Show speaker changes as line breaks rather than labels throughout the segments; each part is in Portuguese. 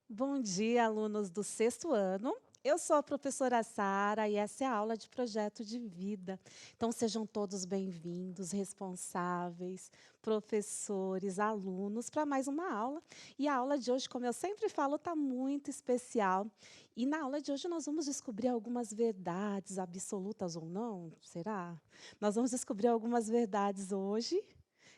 Bom dia, alunos do sexto ano. Eu sou a professora Sara e essa é a aula de projeto de vida. Então, sejam todos bem-vindos, responsáveis, professores, alunos, para mais uma aula. E a aula de hoje, como eu sempre falo, está muito especial. E na aula de hoje nós vamos descobrir algumas verdades, absolutas ou não, será? Nós vamos descobrir algumas verdades hoje,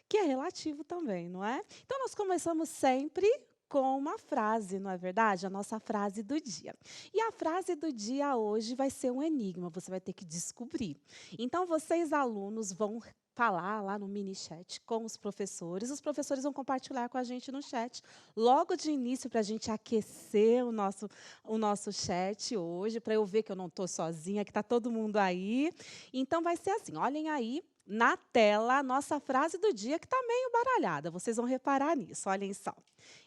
que é relativo também, não é? Então, nós começamos sempre com uma frase, não é verdade? A nossa frase do dia. E a frase do dia hoje vai ser um enigma, você vai ter que descobrir. Então, vocês, alunos, vão falar lá no mini chat com os professores vão compartilhar com a gente no chat, logo de início, para a gente aquecer o nosso chat hoje, para eu ver que eu não estou sozinha, que está todo mundo aí. Então, vai ser assim, olhem aí, na tela, a nossa frase do dia, que está meio baralhada, vocês vão reparar nisso, olhem só.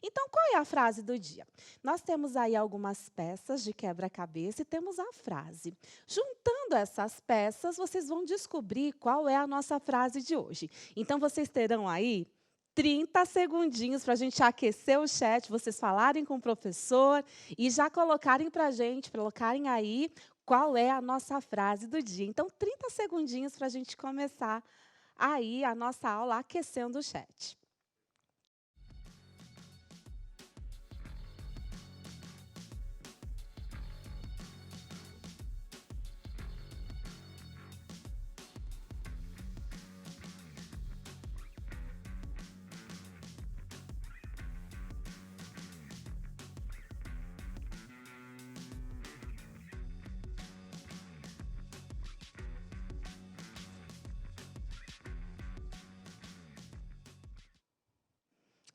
Então, qual é a frase do dia? Nós temos aí algumas peças de quebra-cabeça e temos a frase. Juntando essas peças, vocês vão descobrir qual é a nossa frase de hoje. Então, vocês terão aí 30 segundinhos para a gente aquecer o chat, vocês falarem com o professor e já colocarem para a gente, colocarem aí qual é a nossa frase do dia. Então, 30 segundinhos para a gente começar aí a nossa aula aquecendo o chat.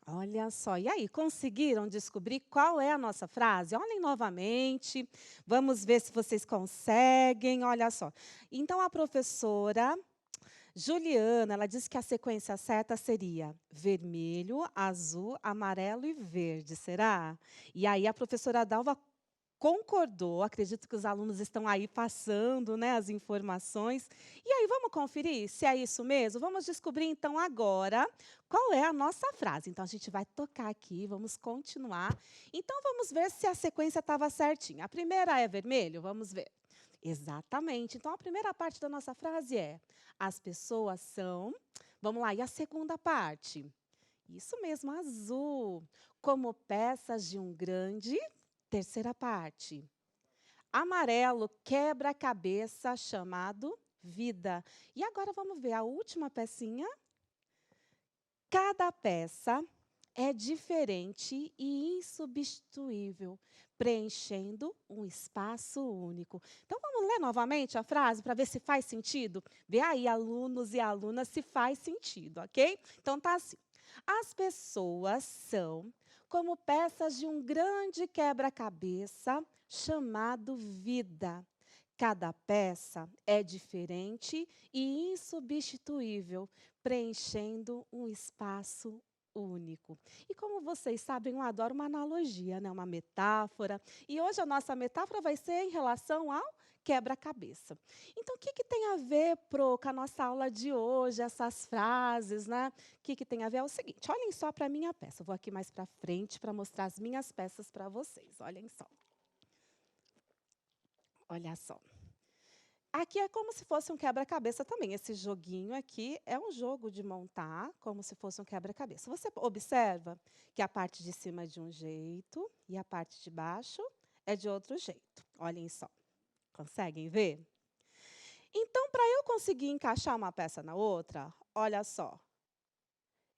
Olha só, e aí, conseguiram descobrir qual é a nossa frase? Olhem novamente, vamos ver se vocês conseguem, olha só. Então, a professora Juliana, ela disse que a sequência certa seria vermelho, azul, amarelo e verde, será? E aí, a professora Dalva concordou, acredito que os alunos estão aí passando, né, as informações. E aí, vamos conferir se é isso mesmo? Vamos descobrir, então, agora, qual é a nossa frase. Então, a gente vai tocar aqui, vamos continuar. Então, vamos ver se a sequência estava certinha. A primeira é vermelho? Vamos ver. Exatamente. Então, a primeira parte da nossa frase é: as pessoas são. Vamos lá, e a segunda parte? Isso mesmo, azul. Como peças de um grande. Terceira parte. Amarelo, quebra-cabeça chamado vida. E agora vamos ver a última pecinha. Cada peça é diferente e insubstituível, preenchendo um espaço único. Então vamos ler novamente a frase para ver se faz sentido? Vê aí, alunos e alunas, se faz sentido, ok? Então tá assim. As pessoas são como peças de um grande quebra-cabeça chamado vida. Cada peça é diferente e insubstituível, preenchendo um espaço único. E como vocês sabem, eu adoro uma analogia, né, uma metáfora. E hoje a nossa metáfora vai ser em relação ao quebra-cabeça. Então, o que, que tem a ver, Pro, com a nossa aula de hoje, essas frases, né? O que, que tem a ver? É o seguinte, olhem só para a minha peça. Eu vou aqui mais para frente para mostrar as minhas peças para vocês. Olhem só. Olha só. Aqui é como se fosse um quebra-cabeça também. Esse joguinho aqui é um jogo de montar, como se fosse um quebra-cabeça. Você observa que a parte de cima é de um jeito e a parte de baixo é de outro jeito. Olhem só. Conseguem ver? Então, para eu conseguir encaixar uma peça na outra, olha só.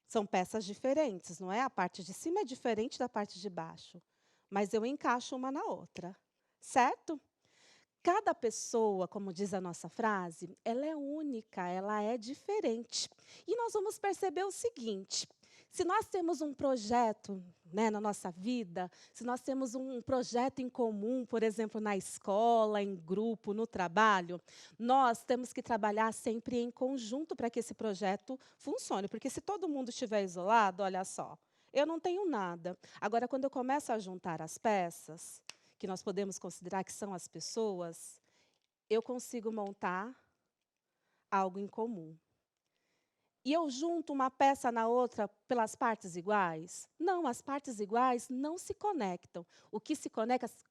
São peças diferentes, não é? A parte de cima é diferente da parte de baixo, mas eu encaixo uma na outra, certo? Cada pessoa, como diz a nossa frase, ela é única, ela é diferente. E nós vamos perceber o seguinte: se nós temos um projeto, né, na nossa vida, se nós temos um projeto em comum, por exemplo, na escola, em grupo, no trabalho, nós temos que trabalhar sempre em conjunto para que esse projeto funcione. Porque se todo mundo estiver isolado, olha só, eu não tenho nada. Agora, quando eu começo a juntar as peças, que nós podemos considerar que são as pessoas, eu consigo montar algo em comum. e eu junto uma peça na outra pelas partes iguais? Não, as partes iguais não se conectam. O que se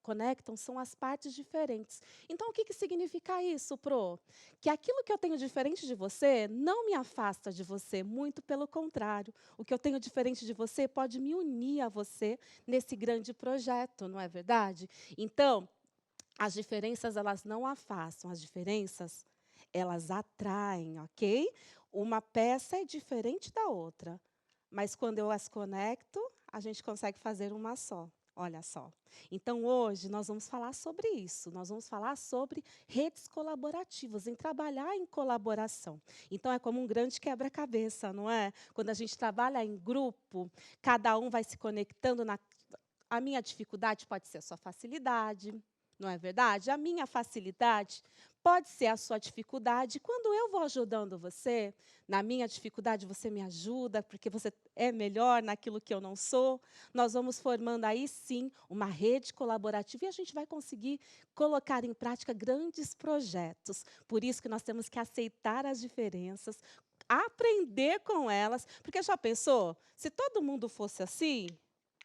conectam são as partes diferentes. Então, o que significa isso, Pro? Que aquilo que eu tenho diferente de você não me afasta de você, muito pelo contrário. O que eu tenho diferente de você pode me unir a você nesse grande projeto, não é verdade? Então, as diferenças, elas não afastam, as diferenças, elas atraem, ok? Uma peça é diferente da outra, mas quando eu as conecto, a gente consegue fazer uma só. Olha só. Então, hoje, nós vamos falar sobre isso. Nós vamos falar sobre redes colaborativas, em trabalhar em colaboração. Então, é como um grande quebra-cabeça, não é? Quando a gente trabalha em grupo, cada um vai se conectando na. A minha dificuldade pode ser a sua facilidade, não é verdade? A minha facilidade pode ser a sua dificuldade. Quando eu vou ajudando você, na minha dificuldade você me ajuda, porque você é melhor naquilo que eu não sou. Nós vamos formando aí, sim, uma rede colaborativa e a gente vai conseguir colocar em prática grandes projetos. Por isso que nós temos que aceitar as diferenças, aprender com elas, porque já pensou? Se todo mundo fosse assim,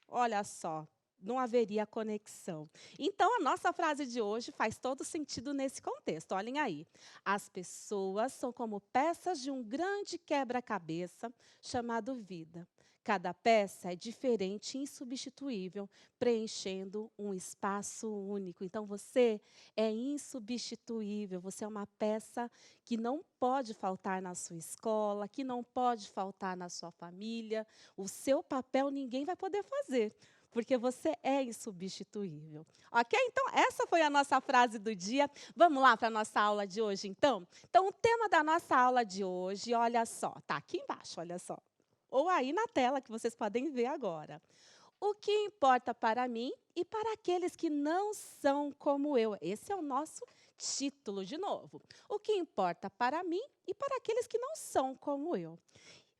olha só, não haveria conexão. Então, a nossa frase de hoje faz todo sentido nesse contexto. Olhem aí. As pessoas são como peças de um grande quebra-cabeça chamado vida. Cada peça é diferente e insubstituível, preenchendo um espaço único. Então, você é insubstituível. Você é uma peça que não pode faltar na sua escola, que não pode faltar na sua família. O seu papel ninguém vai poder fazer, porque você é insubstituível. Ok? Então, essa foi a nossa frase do dia. Vamos lá para a nossa aula de hoje, então? Então, o tema da nossa aula de hoje, olha só, está aqui embaixo, olha só. Ou aí na tela, que vocês podem ver agora. O que importa para mim e para aqueles que não são como eu? Esse é o nosso título, de novo. O que importa para mim e para aqueles que não são como eu?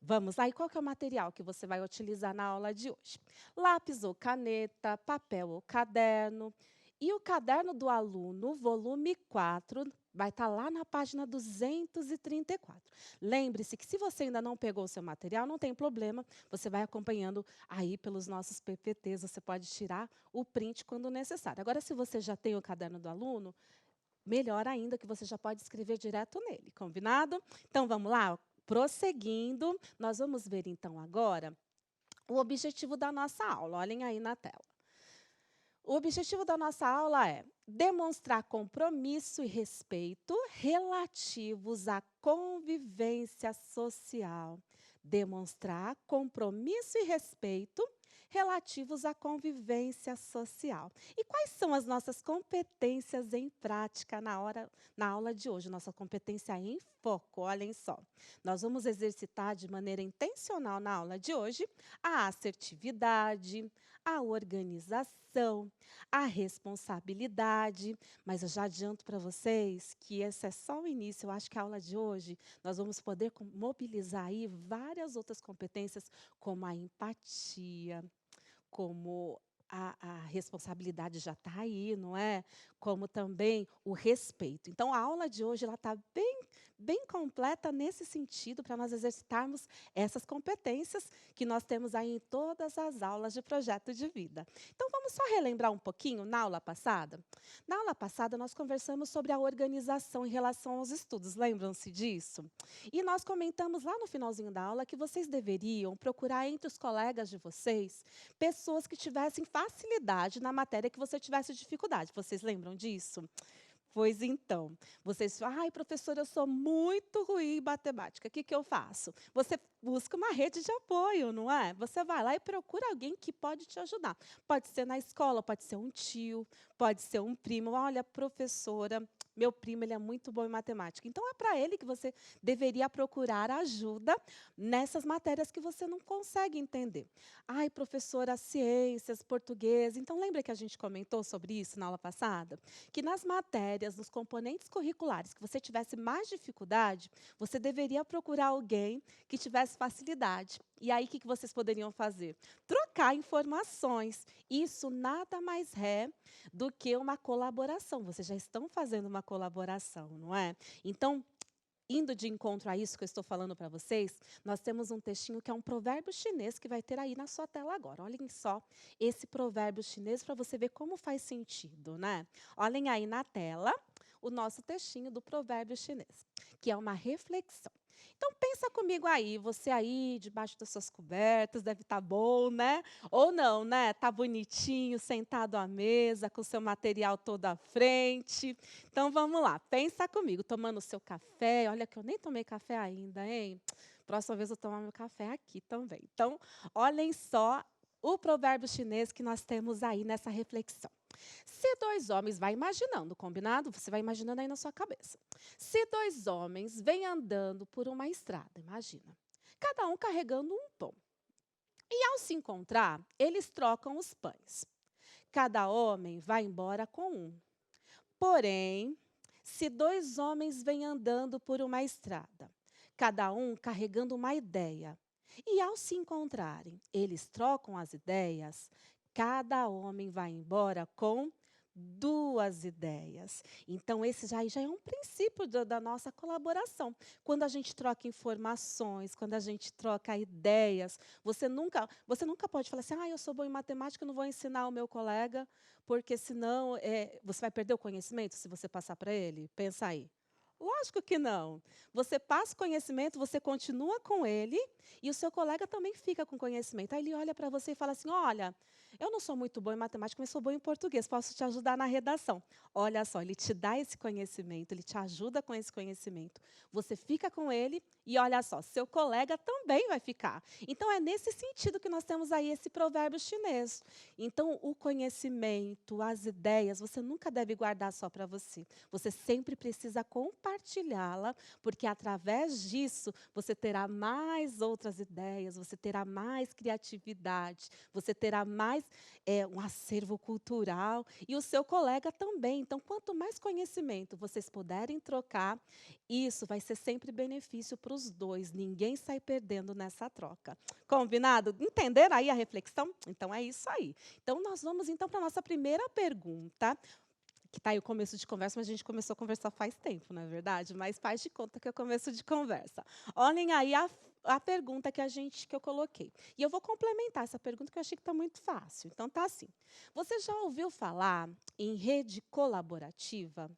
Vamos lá, e qual que é o material que você vai utilizar na aula de hoje? Lápis ou caneta, papel ou caderno. E o caderno do aluno, volume 4, vai estar lá na página 234. Lembre-se que se você ainda não pegou o seu material, não tem problema, você vai acompanhando aí pelos nossos PPTs, você pode tirar o print quando necessário. Agora, se você já tem o caderno do aluno, melhor ainda que você já pode escrever direto nele, combinado? Então, vamos lá? Prosseguindo, nós vamos ver então agora o objetivo da nossa aula. Olhem aí na tela. O objetivo da nossa aula é demonstrar compromisso e respeito relativos à convivência social. Demonstrar compromisso e respeito relativos à convivência social. E quais são as nossas competências em prática na aula de hoje? Nossa competência em foco, olhem só. Nós vamos exercitar de maneira intencional na aula de hoje a assertividade, a organização, a responsabilidade, mas eu já adianto para vocês que esse é só o início. Eu acho que a aula de hoje nós vamos poder mobilizar aí várias outras competências, como a empatia, como a responsabilidade já está aí, não é? Como também o respeito. Então, a aula de hoje ela está bem completa nesse sentido, para nós exercitarmos essas competências que nós temos aí em todas as aulas de projeto de vida. Então, vamos só relembrar um pouquinho na aula passada? Na aula passada, nós conversamos sobre a organização em relação aos estudos, lembram-se disso? E nós comentamos lá no finalzinho da aula que vocês deveriam procurar entre os colegas de vocês pessoas que tivessem facilidade na matéria que você tivesse dificuldade. Vocês lembram disso? Pois então, vocês falam, ai, professora, eu sou muito ruim em matemática, o que eu faço? Você busca uma rede de apoio, não é? Você vai lá e procura alguém que pode te ajudar. Pode ser na escola, pode ser um tio, pode ser um primo. Olha, professora, meu primo ele é muito bom em matemática. Então, é para ele que você deveria procurar ajuda nessas matérias que você não consegue entender. Ai, professora, ciências, português. Então, lembra que a gente comentou sobre isso na aula passada? Que nas matérias, nos componentes curriculares que você tivesse mais dificuldade, você deveria procurar alguém que tivesse facilidade. E aí, o que vocês poderiam fazer? Trocar informações. Isso nada mais é do que uma colaboração. Vocês já estão fazendo uma colaboração, não é? Então, indo de encontro a isso que eu estou falando para vocês, nós temos um textinho que é um provérbio chinês que vai ter aí na sua tela agora. Olhem só esse provérbio chinês para você ver como faz sentido, né? Olhem aí na tela o nosso textinho do provérbio chinês, que é uma reflexão. Então pensa comigo aí, debaixo das suas cobertas, deve estar bom, né? Ou não, né? Tá bonitinho, sentado à mesa, com seu material todo à frente. Então vamos lá, pensa comigo, tomando o seu café. Olha que eu nem tomei café ainda, hein? Próxima vez eu tomar meu café aqui também. Então, olhem só o provérbio chinês que nós temos aí nessa reflexão. Se dois homens, vai imaginando, combinado? Você vai imaginando aí na sua cabeça. Se dois homens vêm andando por uma estrada, imagina, cada um carregando um pão. E ao se encontrar, eles trocam os pães. Cada homem vai embora com um. Porém, se dois homens vêm andando por uma estrada, cada um carregando uma ideia, e ao se encontrarem, eles trocam as ideias, cada homem vai embora com duas ideias. Então, esse já é um princípio da nossa colaboração. Quando a gente troca informações, quando a gente troca ideias, você nunca pode falar assim, eu sou bom em matemática, eu não vou ensinar ao meu colega, porque senão você vai perder o conhecimento se você passar para ele? Pensa aí. Lógico que não. Você passa o conhecimento, você continua com ele e o seu colega também fica com conhecimento. Aí ele olha para você e fala assim: olha, eu não sou muito bom em matemática, mas sou bom em português, posso te ajudar na redação. Olha só, ele te dá esse conhecimento, ele te ajuda com esse conhecimento. Você fica com ele e olha só, seu colega também vai ficar. Então é nesse sentido que nós temos aí esse provérbio chinês. Então o conhecimento, as ideias, você nunca deve guardar só para você. Você sempre precisa compartilhá-la, porque através disso você terá mais outras ideias, você terá mais criatividade, você terá mais um acervo cultural e o seu colega também. Então, quanto mais conhecimento vocês puderem trocar, isso vai ser sempre benefício para os dois. Ninguém sai perdendo nessa troca. Combinado? Entenderam aí a reflexão? Então, é isso aí. Então, nós vamos então para a nossa primeira pergunta, que está aí o começo de conversa, mas a gente começou a conversar faz tempo, não é verdade? Mas faz de conta que é o começo de conversa. Olhem aí a pergunta que eu coloquei. E eu vou complementar essa pergunta que eu achei que está muito fácil. Então, tá assim. Você já ouviu falar em rede colaborativa?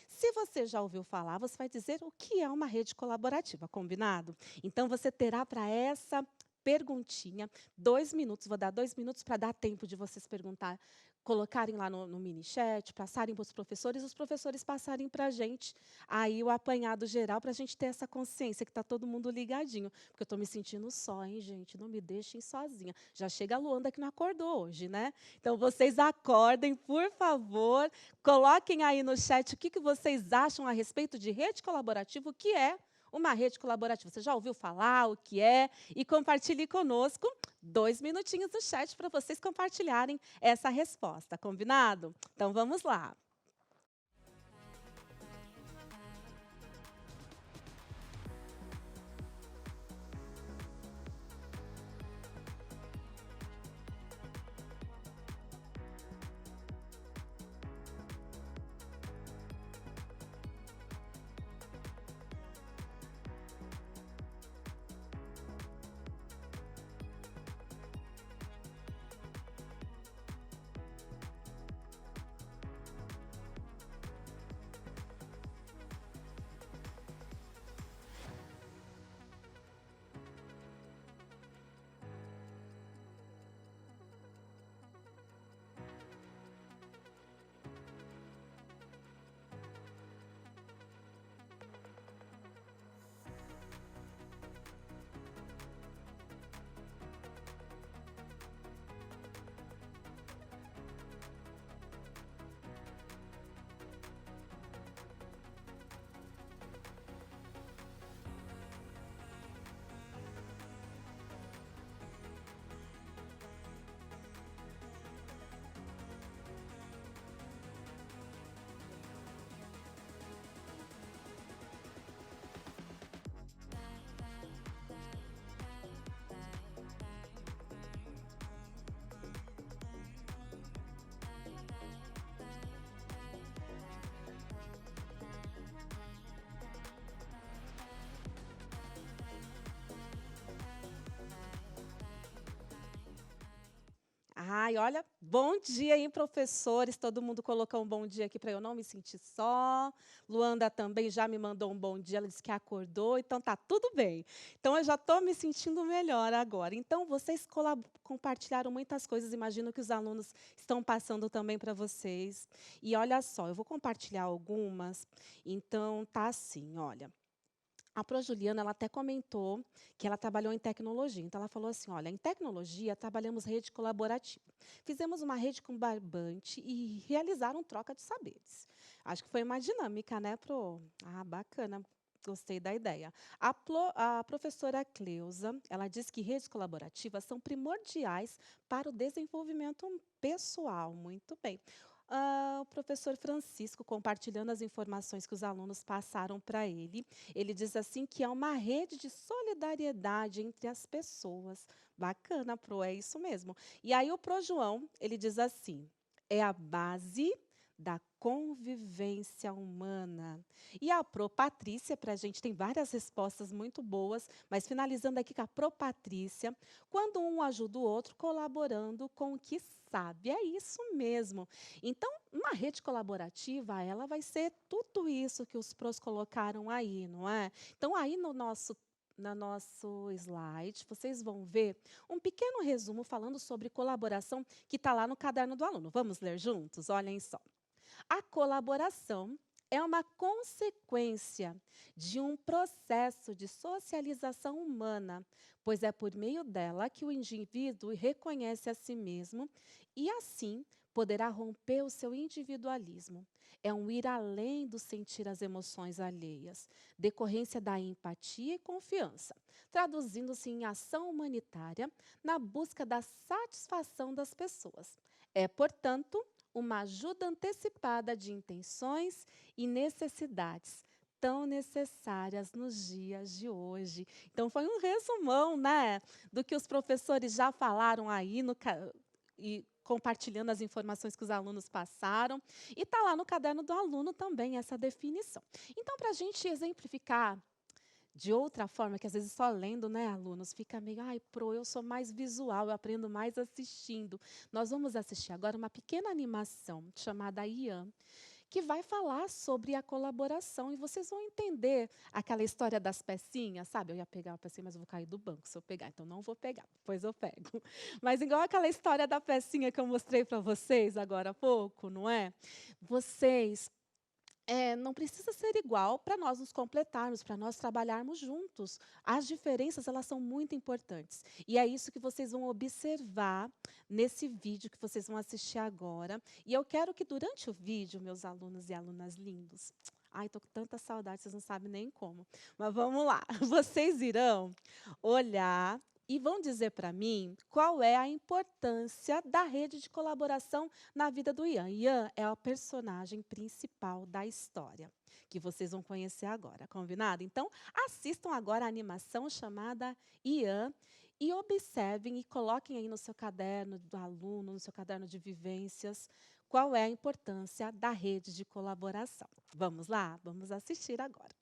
Se você já ouviu falar, você vai dizer o que é uma rede colaborativa, combinado? Então, você terá para essa perguntinha 2 minutos, vou dar 2 minutos para dar tempo de vocês perguntar, colocarem lá no mini chat, passarem para os professores passarem para a gente aí o apanhado geral, para a gente ter essa consciência que está todo mundo ligadinho. Porque eu estou me sentindo só, hein, gente? Não me deixem sozinha. Já chega a Luanda que não acordou hoje, né? Então, vocês acordem, por favor. Coloquem aí no chat o que vocês acham a respeito de rede colaborativa, o que é uma rede colaborativa. Você já ouviu falar o que é? E compartilhe conosco 2 minutinhos no chat para vocês compartilharem essa resposta, combinado? Então, vamos lá. Ai, olha, bom dia, hein, professores. Todo mundo colocou um bom dia aqui para eu não me sentir só. Luanda também já me mandou um bom dia, ela disse que acordou, então tá tudo bem. Então eu já estou me sentindo melhor agora. Então vocês compartilharam muitas coisas, imagino que os alunos estão passando também para vocês. E olha só, eu vou compartilhar algumas. Então tá assim, olha. A Juliana, ela até comentou que ela trabalhou em tecnologia. Então, ela falou assim, olha, em tecnologia, trabalhamos rede colaborativa. Fizemos uma rede com barbante e realizaram troca de saberes. Acho que foi uma dinâmica, né, Pro? Ah, bacana. Gostei da ideia. A professora Cleusa, ela diz que redes colaborativas são primordiais para o desenvolvimento pessoal. Muito bem. O professor Francisco, compartilhando as informações que os alunos passaram para ele, ele diz assim que é uma rede de solidariedade entre as pessoas. Bacana, Pro, é isso mesmo. E aí o Pro João, ele diz assim, é a base da convivência humana. E a Pro Patrícia, para a gente, tem várias respostas muito boas, mas finalizando aqui com a Pro Patrícia, quando um ajuda o outro, colaborando com o que sabe. É isso mesmo. Então, uma rede colaborativa, ela vai ser tudo isso que os pros colocaram aí, não é? Então, aí no nosso slide, vocês vão ver um pequeno resumo falando sobre colaboração que está lá no caderno do aluno. Vamos ler juntos? Olhem só. A colaboração é uma consequência de um processo de socialização humana, pois é por meio dela que o indivíduo reconhece a si mesmo e, assim, poderá romper o seu individualismo. É um ir além do sentir as emoções alheias, decorrência da empatia e confiança, traduzindo-se em ação humanitária na busca da satisfação das pessoas. É, portanto, uma ajuda antecipada de intenções e necessidades tão necessárias nos dias de hoje. Então, foi um resumão, né, do que os professores já falaram aí e compartilhando as informações que os alunos passaram. E está lá no caderno do aluno também essa definição. Então, para a gente exemplificar de outra forma, que às vezes só lendo, né, alunos, fica meio, ai, eu sou mais visual, eu aprendo mais assistindo. Nós vamos assistir agora uma pequena animação chamada Ian, que vai falar sobre a colaboração e vocês vão entender aquela história das pecinhas, sabe? Eu ia pegar a pecinha, mas eu vou cair do banco se eu pegar, então não vou pegar, depois eu pego. Mas igual aquela história da pecinha que eu mostrei para vocês agora há pouco, não é? Vocês não precisa ser igual para nós nos completarmos, para nós trabalharmos juntos. As diferenças, elas são muito importantes. E é isso que vocês vão observar nesse vídeo que vocês vão assistir agora. E eu quero que durante o vídeo, meus alunos e alunas lindos, ai, estou com tanta saudade, vocês não sabem nem como. Mas vamos lá. Vocês irão olhar e vão dizer para mim qual é a importância da rede de colaboração na vida do Ian. Ian é o personagem principal da história, que vocês vão conhecer agora, combinado? Então, assistam agora a animação chamada Ian e observem e coloquem aí no seu caderno do aluno, no seu caderno de vivências, qual é a importância da rede de colaboração. Vamos lá? Vamos assistir agora.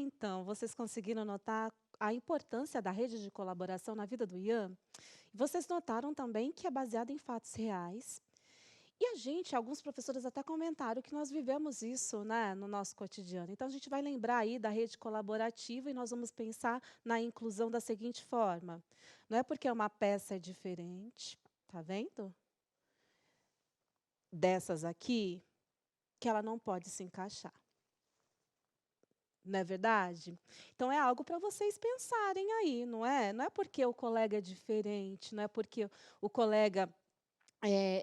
então, vocês conseguiram notar a importância da rede de colaboração na vida do Ian? Vocês notaram também que é baseada em fatos reais. E a gente, alguns professores até comentaram que nós vivemos isso, né, no nosso cotidiano. Então, a gente vai lembrar aí da rede colaborativa e nós vamos pensar na inclusão da seguinte forma. Não é porque uma peça é diferente, tá vendo? Dessas aqui, que ela não pode se encaixar. Não é verdade? Então é algo para vocês pensarem aí, não é? Não é porque o colega é diferente, não é porque o colega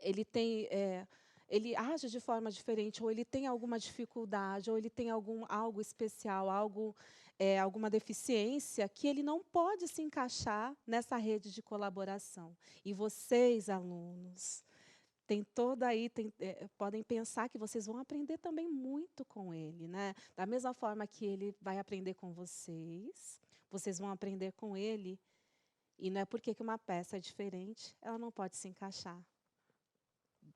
ele tem, ele age de forma diferente, ou ele tem alguma dificuldade, ou ele tem algo especial, alguma deficiência, que ele não pode se encaixar nessa rede de colaboração. E vocês, alunos, tem toda aí, podem pensar que vocês vão aprender também muito com ele, né? Da mesma forma que ele vai aprender com vocês vão aprender com ele, e não é porque que uma peça é diferente, ela não pode se encaixar.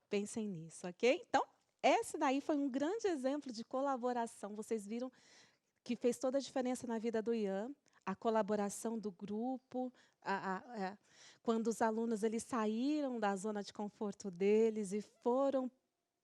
Pensem nisso, ok? Então, esse daí foi um grande exemplo de colaboração. Vocês viram que fez toda a diferença na vida do Ian, a colaboração do grupo, quando os alunos eles saíram da zona de conforto deles e foram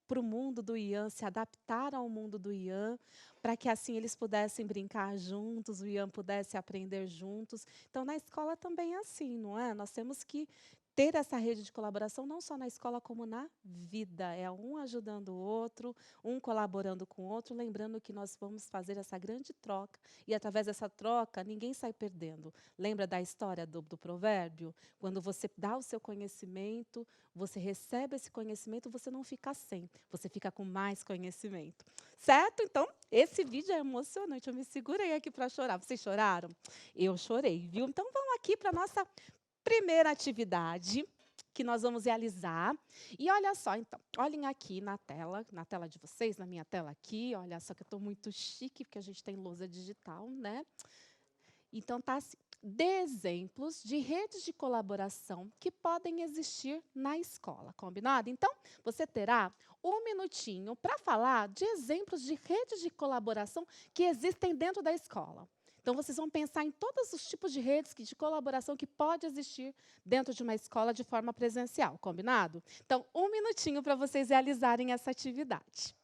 para o mundo do Ian, se adaptaram ao mundo do Ian, para que assim eles pudessem brincar juntos, o Ian pudesse aprender juntos. Então, na escola também é assim, não é? Nós temos que ter essa rede de colaboração não só na escola, como na vida. É um ajudando o outro, um colaborando com o outro, lembrando que nós vamos fazer essa grande troca, e através dessa troca, ninguém sai perdendo. Lembra da história do provérbio? Quando você dá o seu conhecimento, você recebe esse conhecimento, você não fica sem, você fica com mais conhecimento. Certo? Então, esse vídeo é emocionante. Eu me segurei aqui para chorar. Vocês choraram? Eu chorei, viu? Então, vamos aqui para a nossa primeira atividade que nós vamos realizar. E olha só, então, olhem aqui na tela de vocês, na minha tela aqui. Olha só que eu estou muito chique, porque a gente tem lousa digital, né? Então, tá assim. Dê exemplos de redes de colaboração que podem existir na escola, combinado? Então, você terá 1 minutinho para falar de exemplos de redes de colaboração que existem dentro da escola. Então, vocês vão pensar em todos os tipos de redes de colaboração que pode existir dentro de uma escola de forma presencial, combinado? Então, 1 minutinho para vocês realizarem essa atividade.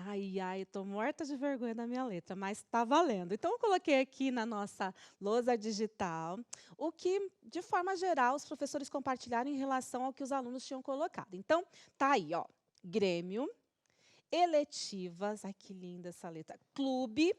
Ai, ai, estou morta de vergonha da minha letra, mas está valendo. Então, eu coloquei aqui na nossa lousa digital o que, de forma geral, os professores compartilharam em relação ao que os alunos tinham colocado. Então, tá aí, ó, grêmio, eletivas, ai que linda essa letra, clube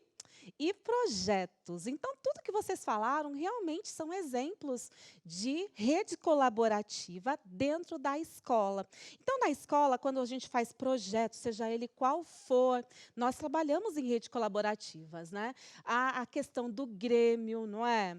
e projetos. Então, tudo que vocês falaram realmente são exemplos de rede colaborativa dentro da escola. Então, na escola, quando a gente faz projeto, seja ele qual for, nós trabalhamos em redes colaborativas, né? A questão do grêmio, não é?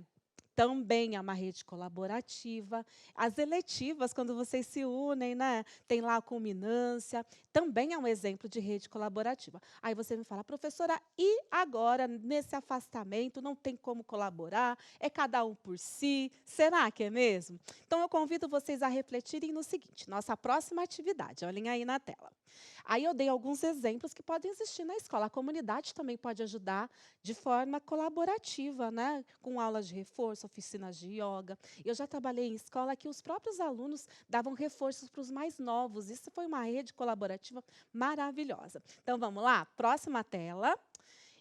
também é uma rede colaborativa. As eletivas, quando vocês se unem, né, tem lá a culminância, também é um exemplo de rede colaborativa. Aí você me fala: "Professora, e agora, nesse afastamento, não tem como colaborar, é cada um por si, será que é mesmo?". Então eu convido vocês a refletirem no seguinte: nossa próxima atividade, olhem aí na tela. Aí eu dei alguns exemplos que podem existir na escola. A comunidade também pode ajudar de forma colaborativa, né? Com aulas de reforço, oficinas de yoga. Eu já trabalhei em escola que os próprios alunos davam reforços para os mais novos. Isso foi uma rede colaborativa maravilhosa. Então vamos lá? Próxima tela.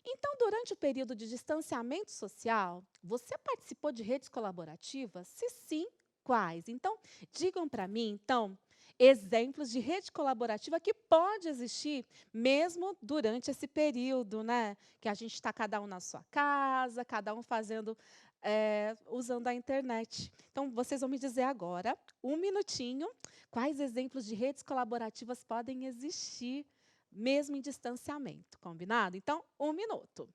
Então, durante o período de distanciamento social, você participou de redes colaborativas? Se sim, quais? Então, digam para mim, então, exemplos de rede colaborativa que pode existir mesmo durante esse período, né? Que a gente está cada um na sua casa, cada um fazendo, usando a internet. Então, vocês vão me dizer agora, um minutinho, quais exemplos de redes colaborativas podem existir mesmo em distanciamento, combinado? Então, um minuto.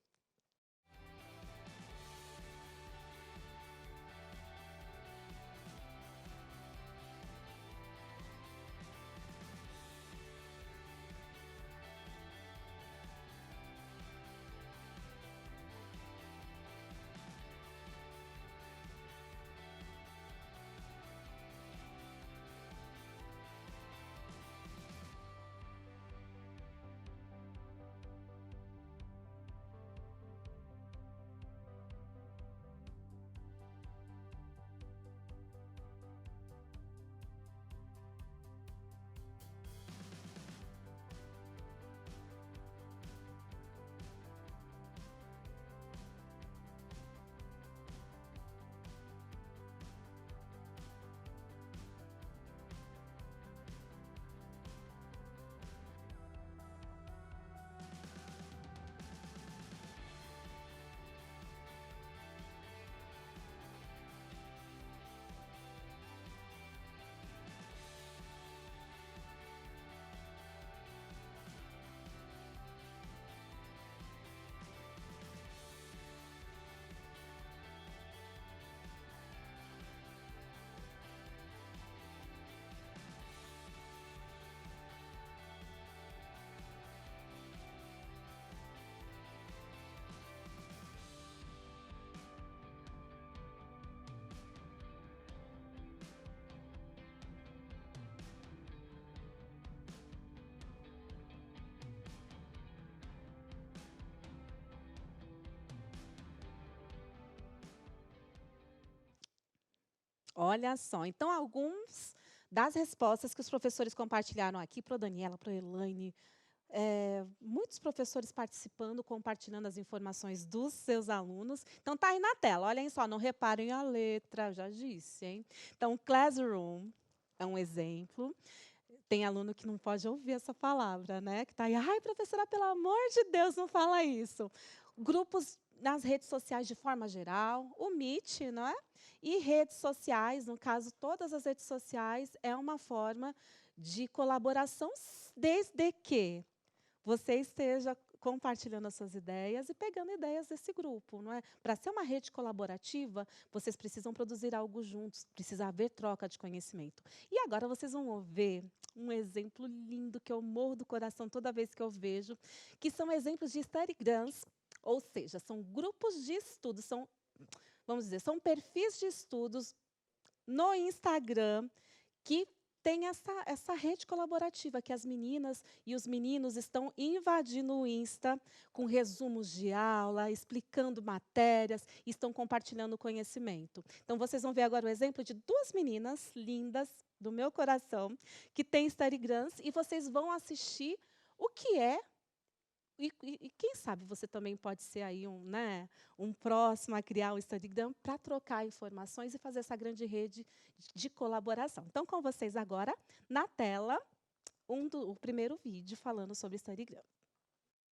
Olha só, então alguns das respostas que os professores compartilharam aqui para a Daniela, para a Elaine, muitos professores participando, compartilhando as informações dos seus alunos. Então tá aí na tela, olhem só, não reparem a letra, já disse, hein? Então, Classroom é um exemplo. Tem aluno que não pode ouvir essa palavra, né? Que está aí, ai, professora, pelo amor de Deus, não fala isso. Grupos nas redes sociais de forma geral, o Meet, não é? E redes sociais, no caso, todas as redes sociais, é uma forma de colaboração, desde que você esteja compartilhando as suas ideias e pegando ideias desse grupo, não é? Para ser uma rede colaborativa, vocês precisam produzir algo juntos, precisa haver troca de conhecimento. E agora vocês vão ver um exemplo lindo que eu morro do coração toda vez que eu vejo, que são exemplos de studygrams, ou seja, são grupos de estudos, são, vamos dizer, são perfis de estudos no Instagram que tem essa rede colaborativa que as meninas e os meninos estão invadindo o Insta com resumos de aula, explicando matérias, estão compartilhando conhecimento. Então, vocês vão ver agora o exemplo de duas meninas lindas do meu coração que têm Instagrams e vocês vão assistir o que é. E quem sabe você também pode ser aí um próximo a criar um Instagram para trocar informações e fazer essa grande rede de colaboração. Então, com vocês agora, na tela, o primeiro vídeo falando sobre Instagram.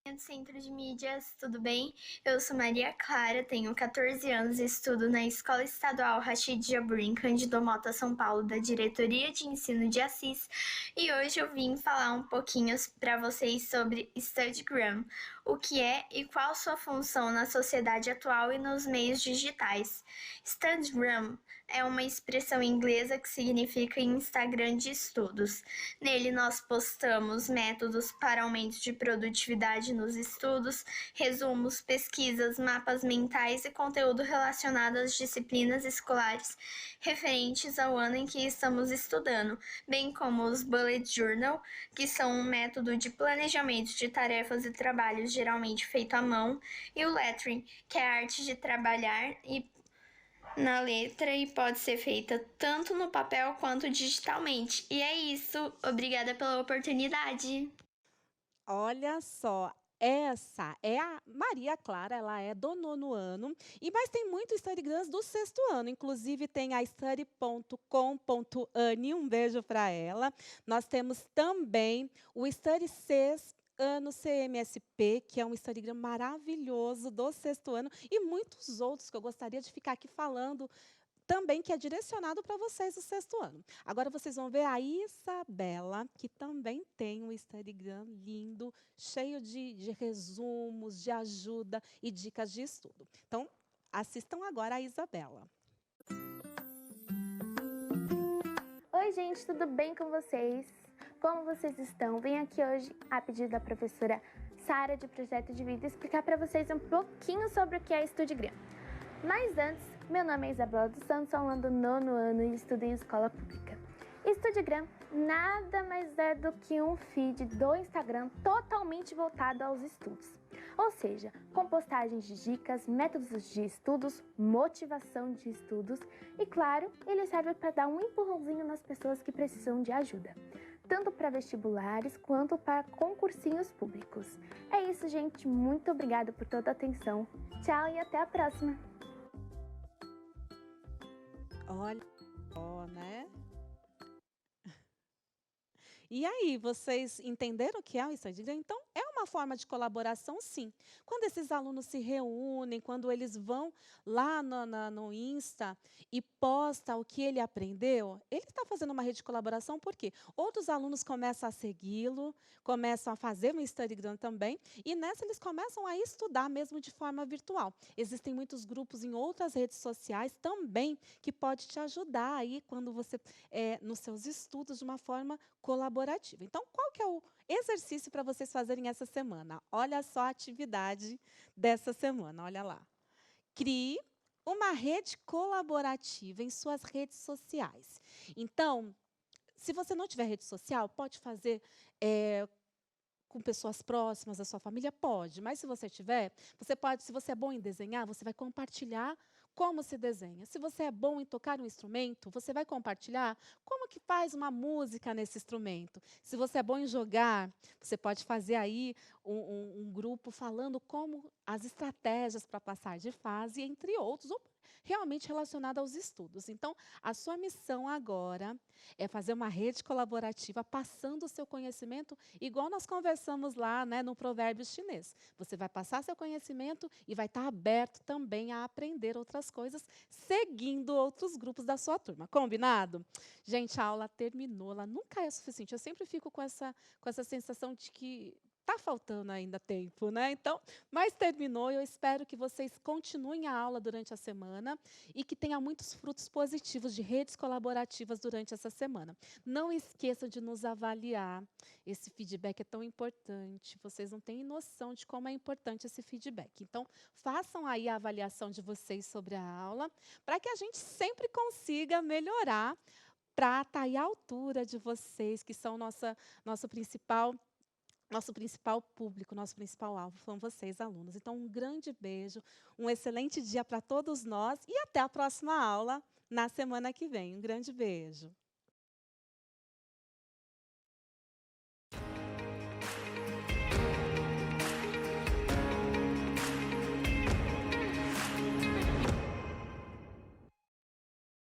Do Centro de Mídias, tudo bem? Eu sou Maria Clara, tenho 14 anos e estudo na Escola Estadual Rachid Jaburim, Cândido Mota, São Paulo, da Diretoria de Ensino de Assis. E hoje eu vim falar um pouquinho para vocês sobre Studygram. o que é e qual sua função na sociedade atual e nos meios digitais. Instagram é uma expressão inglesa que significa Instagram de estudos. Nele nós postamos métodos para aumento de produtividade nos estudos, resumos, pesquisas, mapas mentais e conteúdo relacionado às disciplinas escolares referentes ao ano em que estamos estudando, bem como os bullet journal, que são um método de planejamento de tarefas e trabalhos geralmente feito à mão, e o lettering, que é a arte de trabalhar na letra e pode ser feita tanto no papel quanto digitalmente. E é isso. Obrigada pela oportunidade.
Olha só, essa é a Maria Clara, ela é do 9º ano, mas tem muitos Instagrams do 6º ano, inclusive tem a study.com.ane, um beijo para ela. Nós temos também o Study 6 ano CMSP, que é um Instagram maravilhoso do 6º ano, e muitos outros que eu gostaria de ficar aqui falando também, que é direcionado para vocês do 6º ano. Agora vocês vão ver a Isabela, que também tem um Instagram lindo, cheio de resumos, de ajuda e dicas de estudo. Então, assistam agora a Isabela.
Oi, gente, tudo bem com vocês? Como vocês estão? Vim aqui hoje, a pedido da professora Sara, de Projeto de Vida, explicar para vocês um pouquinho sobre o que é Estudigram. Mas antes, meu nome é Isabela dos Santos, sou aluna do 9º ano e estudo em escola pública. Estudigram nada mais é do que um feed do Instagram totalmente voltado aos estudos. Ou seja, com postagens de dicas, métodos de estudos, motivação de estudos e, claro, ele serve para dar um empurrãozinho nas pessoas que precisam de ajuda, tanto para vestibulares quanto para concursinhos públicos. É isso, gente. Muito obrigada por toda a atenção. Tchau e até a próxima!
Olha só, né? E aí, vocês entenderam o que é o Instagram? Então, é uma forma de colaboração, sim. Quando esses alunos se reúnem, quando eles vão lá no Insta e posta o que ele aprendeu, ele está fazendo uma rede de colaboração, por quê? Outros alunos começam a segui-lo, começam a fazer um Instagram também, e nessa eles começam a estudar mesmo de forma virtual. Existem muitos grupos em outras redes sociais também que pode te ajudar aí quando você nos seus estudos de uma forma colaborativa. Então, qual que é o exercício para vocês fazerem essa semana? Olha só a atividade dessa semana, olha lá. Crie uma rede colaborativa em suas redes sociais. Então, se você não tiver rede social, pode fazer com pessoas próximas da sua família? Pode, mas se você tiver, você pode, se você é bom em desenhar, você vai compartilhar como se desenha. Se você é bom em tocar um instrumento, você vai compartilhar como que faz uma música nesse instrumento. Se você é bom em jogar, você pode fazer aí um grupo falando como as estratégias para passar de fase, entre outros, ou realmente relacionado aos estudos. Então, a sua missão agora é fazer uma rede colaborativa passando o seu conhecimento, igual nós conversamos lá, né, no provérbio chinês. Você vai passar seu conhecimento e vai estar aberto também a aprender outras coisas, seguindo outros grupos da sua turma. Combinado? Gente, a aula terminou, ela nunca é suficiente. Eu sempre fico com essa sensação de que está faltando ainda tempo, né? Então, mas terminou. Eu espero que vocês continuem a aula durante a semana e que tenha muitos frutos positivos de redes colaborativas durante essa semana. Não esqueçam de nos avaliar. Esse feedback é tão importante. Vocês não têm noção de como é importante esse feedback. Então, façam aí a avaliação de vocês sobre a aula, para que a gente sempre consiga melhorar para estar aí à altura de vocês, que são nosso principal público, nosso principal alvo são vocês, alunos. Então, um grande beijo, um excelente dia para todos nós e até a próxima aula na semana que vem. Um grande beijo.